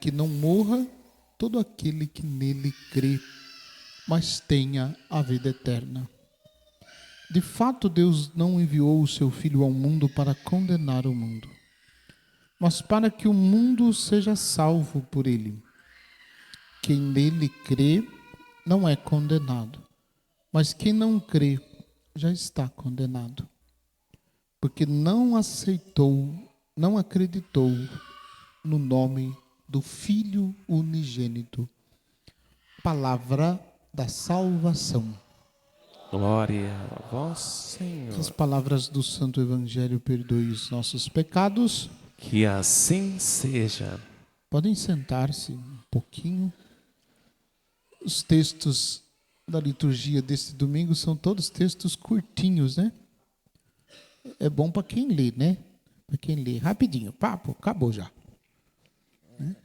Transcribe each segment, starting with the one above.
que não morra todo aquele que nele crê, mas tenha a vida eterna. De fato, Deus não enviou o seu Filho ao mundo para condenar o mundo, mas para que o mundo seja salvo por ele. Quem nele crê não é condenado, mas quem não crê já está condenado, porque não acreditou no nome do Filho unigênito. Palavra da salvação. Glória a vós, Senhor. Que as palavras do Santo Evangelho perdoem os nossos pecados. Que assim seja. Podem sentar-se um pouquinho. Os textos da liturgia deste domingo são todos textos curtinhos, né? É bom para quem lê, né? Para quem lê rapidinho, papo, acabou já. Né?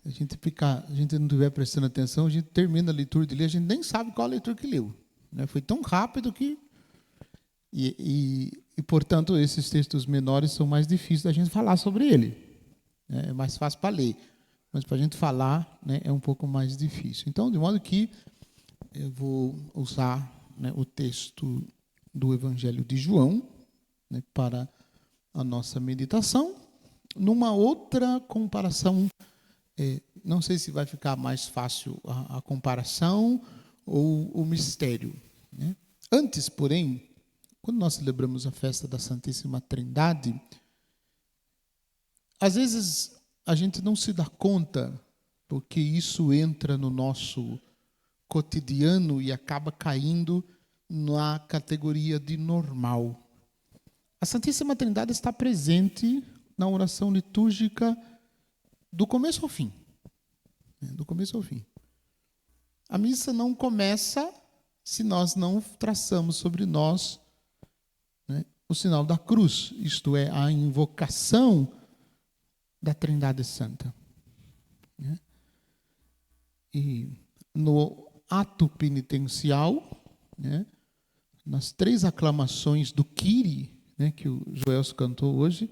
A gente não estiver prestando atenção, a gente termina a leitura de ler, a gente nem sabe qual a leitura que leu. Né? Foi tão rápido que... E, portanto, esses textos menores são mais difíceis da gente falar sobre ele. Né? É mais fácil para ler, mas para a gente falar, né, é um pouco mais difícil. Então, de modo que eu vou usar, né, o texto do Evangelho de João, né, para a nossa meditação, numa outra comparação. Não sei se vai ficar mais fácil a comparação ou o mistério. Né? Antes, porém, quando nós celebramos a festa da Santíssima Trindade, às vezes a gente não se dá conta, porque isso entra no nosso cotidiano e acaba caindo na categoria de normal. A Santíssima Trindade está presente na oração litúrgica do começo ao fim. Do começo ao fim. A missa não começa se nós não traçamos sobre nós, né, o sinal da cruz, isto é, a invocação da Trindade Santa. Né? E no ato penitencial, né, nas 3 aclamações do Kyrie, né, que o Joelso cantou hoje,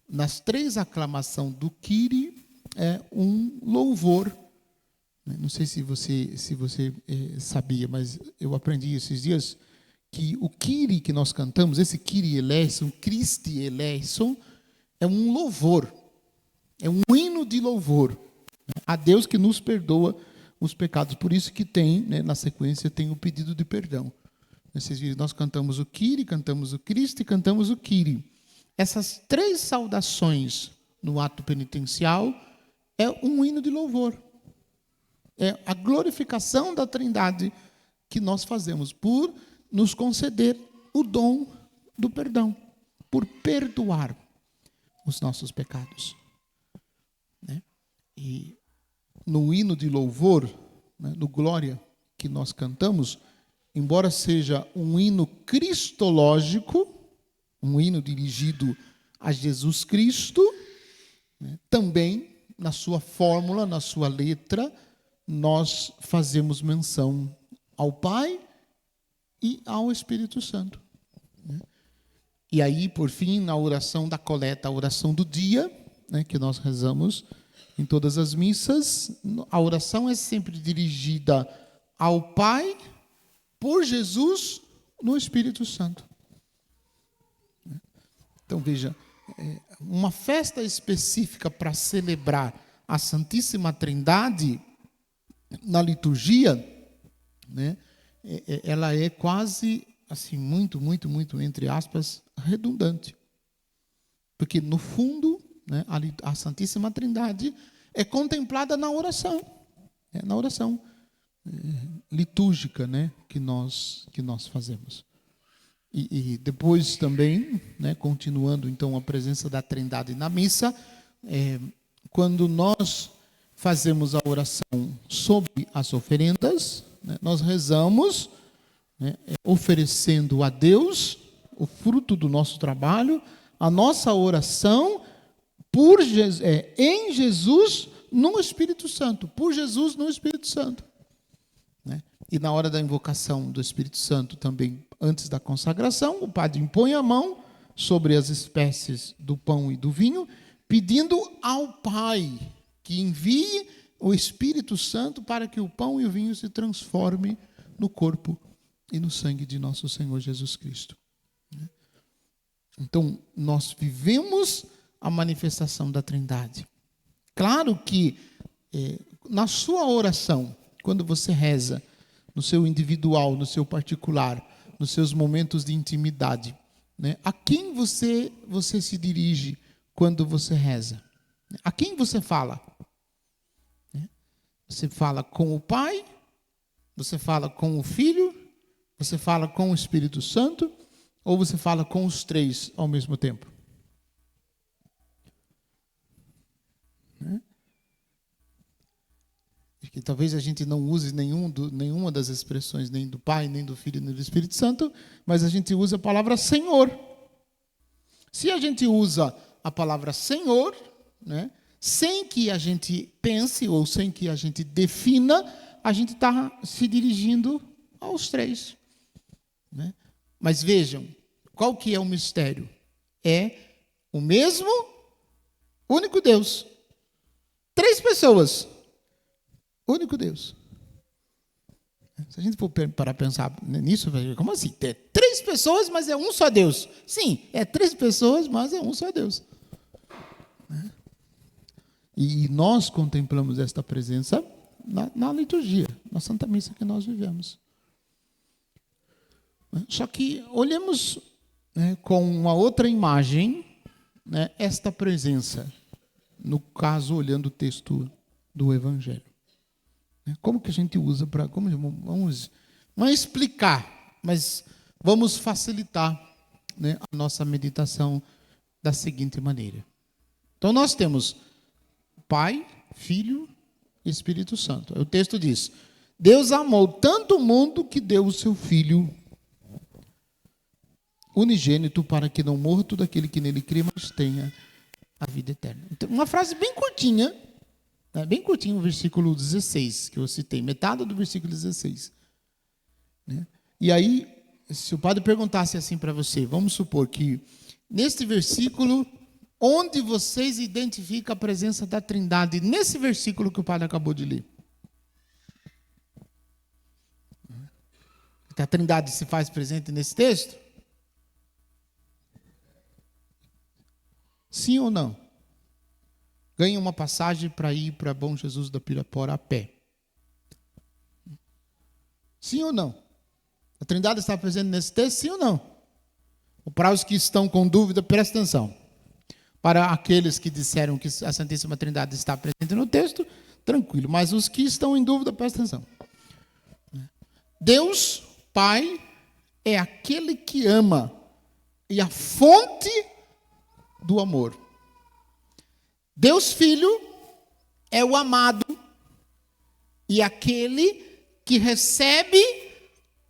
nas 3 aclamações do Kyrie é um louvor. Não sei se você sabia, mas eu aprendi esses dias que o Kyrie que nós cantamos, esse Kyrie eleison, Christi eleison, é um louvor, é um hino de louvor a Deus que nos perdoa os pecados. Por isso que tem, né, na sequência, tem o pedido de perdão. Vocês viram, nós cantamos o Kyrie, cantamos o Christi e cantamos o Kyrie. Essas 3 saudações no ato penitencial é um hino de louvor. É a glorificação da Trindade que nós fazemos por nos conceder o dom do perdão, por perdoar os nossos pecados. Né? E no hino de louvor, né, no Glória que nós cantamos, embora seja um hino cristológico, um hino dirigido a Jesus Cristo, né, também na sua fórmula, na sua letra, nós fazemos menção ao Pai e ao Espírito Santo. Né? E aí, por fim, na oração da coleta, a oração do dia, né, que nós rezamos em todas as missas, a oração é sempre dirigida ao Pai, por Jesus, no Espírito Santo. Então, veja, uma festa específica para celebrar a Santíssima Trindade, na liturgia, né, ela é quase, assim, muito, entre aspas, redundante. Porque, no fundo, né, a Santíssima Trindade é contemplada na oração. Na oração litúrgica, né, que nós fazemos. E depois também, né, continuando então a presença da Trindade na missa, quando nós fazemos a oração sobre as oferendas, né, nós rezamos, né, oferecendo a Deus o fruto do nosso trabalho, a nossa oração por em Jesus no Espírito Santo, por Jesus no Espírito Santo. Né? E na hora da invocação do Espírito Santo também, antes da consagração, o padre impõe a mão sobre as espécies do pão e do vinho, pedindo ao Pai que envie o Espírito Santo para que o pão e o vinho se transformem no corpo e no sangue de nosso Senhor Jesus Cristo. Então, nós vivemos a manifestação da Trindade. Claro que na sua oração, quando você reza, no seu individual, no seu particular, nos seus momentos de intimidade, né, a quem você se dirige quando você reza? A quem você fala? Você fala com o Pai? Você fala com o Filho? Você fala com o Espírito Santo? Ou você fala com os três ao mesmo tempo? Porque talvez a gente não use nenhuma das expressões, nem do Pai, nem do Filho, nem do Espírito Santo, mas a gente usa a palavra Senhor. Se a gente usa a palavra Senhor, né, sem que a gente pense ou sem que a gente defina, a gente está se dirigindo aos três. Né? Mas vejam, qual que é o mistério? É o mesmo único Deus. 3 pessoas. Único Deus. Se a gente for para pensar nisso, como assim? É 3 pessoas, mas é um só Deus. Sim, é 3 pessoas, mas é um só Deus. E nós contemplamos esta presença na liturgia, na Santa Missa que nós vivemos. Só que olhemos, né, com uma outra imagem, né, esta presença, no caso, olhando o texto do Evangelho. Como que a gente usa para... Vamos explicar, mas vamos facilitar, né, a nossa meditação da seguinte maneira. Então, nós temos Pai, Filho e Espírito Santo. O texto diz: Deus amou tanto o mundo que deu o seu Filho unigênito para que não morra todo aquele que nele crê, mas tenha a vida eterna. Então, uma frase bem curtinha, né, bem curtinho, o versículo 16, que eu citei, metade do versículo 16. Né? E aí, se o padre perguntasse assim para você, vamos supor que neste versículo, onde vocês identificam a presença da Trindade, nesse versículo que o padre acabou de ler? Que a Trindade se faz presente nesse texto? Sim ou não? Ganha uma passagem para ir para Bom Jesus da Pirapora a pé. Sim ou não? A Trindade está presente nesse texto, sim ou não? Para os que estão com dúvida, presta atenção. Para aqueles que disseram que a Santíssima Trindade está presente no texto, tranquilo. Mas os que estão em dúvida, presta atenção. Deus, Pai, é aquele que ama e a fonte do amor. Deus, Filho, é o amado e aquele que recebe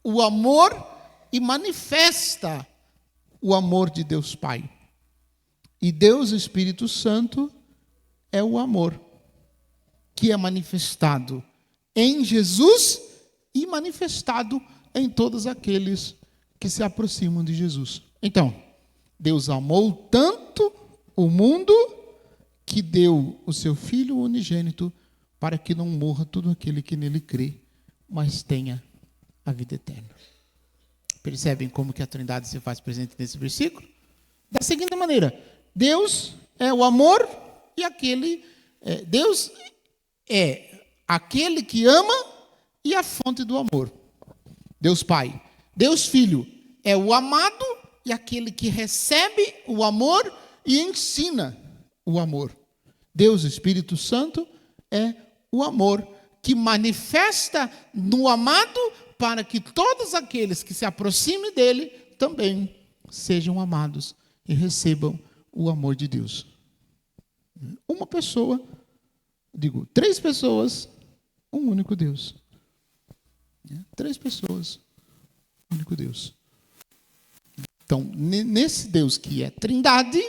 o amor e manifesta o amor de Deus Pai. E Deus, Espírito Santo, é o amor que é manifestado em Jesus e manifestado em todos aqueles que se aproximam de Jesus. Então, Deus amou tanto o mundo que deu o seu Filho unigênito para que não morra todo aquele que nele crê, mas tenha a vida eterna. Percebem como que a Trindade se faz presente nesse versículo? Da seguinte maneira: Deus é o amor e Deus é aquele que ama e a fonte do amor. Deus Pai. Deus Filho é o amado e aquele que recebe o amor e ensina o amor. Deus Espírito Santo é o amor que manifesta no amado para que todos aqueles que se aproximem dele também sejam amados e recebam o amor de Deus. Uma pessoa, 3 pessoas, um único Deus. 3 pessoas, um único Deus. Então, nesse Deus que é Trindade,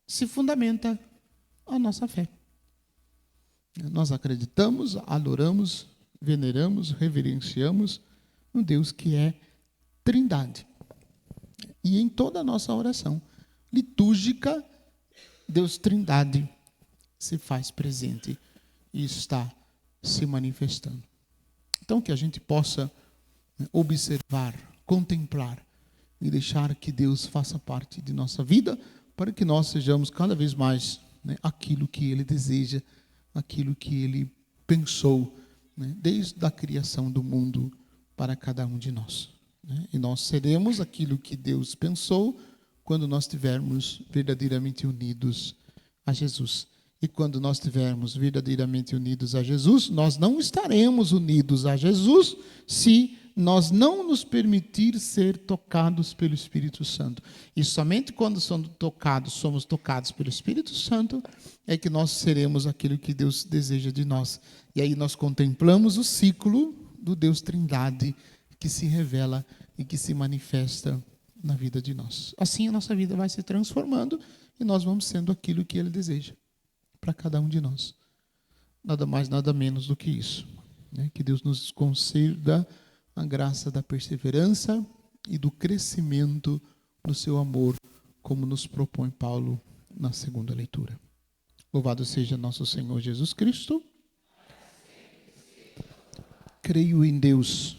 se fundamenta a nossa fé. Nós acreditamos, adoramos, veneramos, reverenciamos um Deus que é Trindade. E em toda a nossa oração litúrgica, Deus Trindade se faz presente e está se manifestando. Então, que a gente possa observar, contemplar e deixar que Deus faça parte de nossa vida, para que nós sejamos cada vez mais aquilo que Ele deseja, aquilo que Ele pensou, desde a criação do mundo para cada um de nós. E nós seremos aquilo que Deus pensou quando nós estivermos verdadeiramente unidos a Jesus. E quando nós estivermos verdadeiramente unidos a Jesus, nós não estaremos unidos a Jesus se nós não nos permitir ser tocados pelo Espírito Santo. E somente quando somos tocados pelo Espírito Santo, é que nós seremos aquilo que Deus deseja de nós. E aí nós contemplamos o ciclo do Deus Trindade que se revela e que se manifesta na vida de nós. Assim a nossa vida vai se transformando e nós vamos sendo aquilo que Ele deseja para cada um de nós. Nada mais, nada menos do que isso. Que Deus nos conceda a graça da perseverança e do crescimento no seu amor, como nos propõe Paulo na segunda leitura. Louvado seja nosso Senhor Jesus Cristo. Creio em Deus,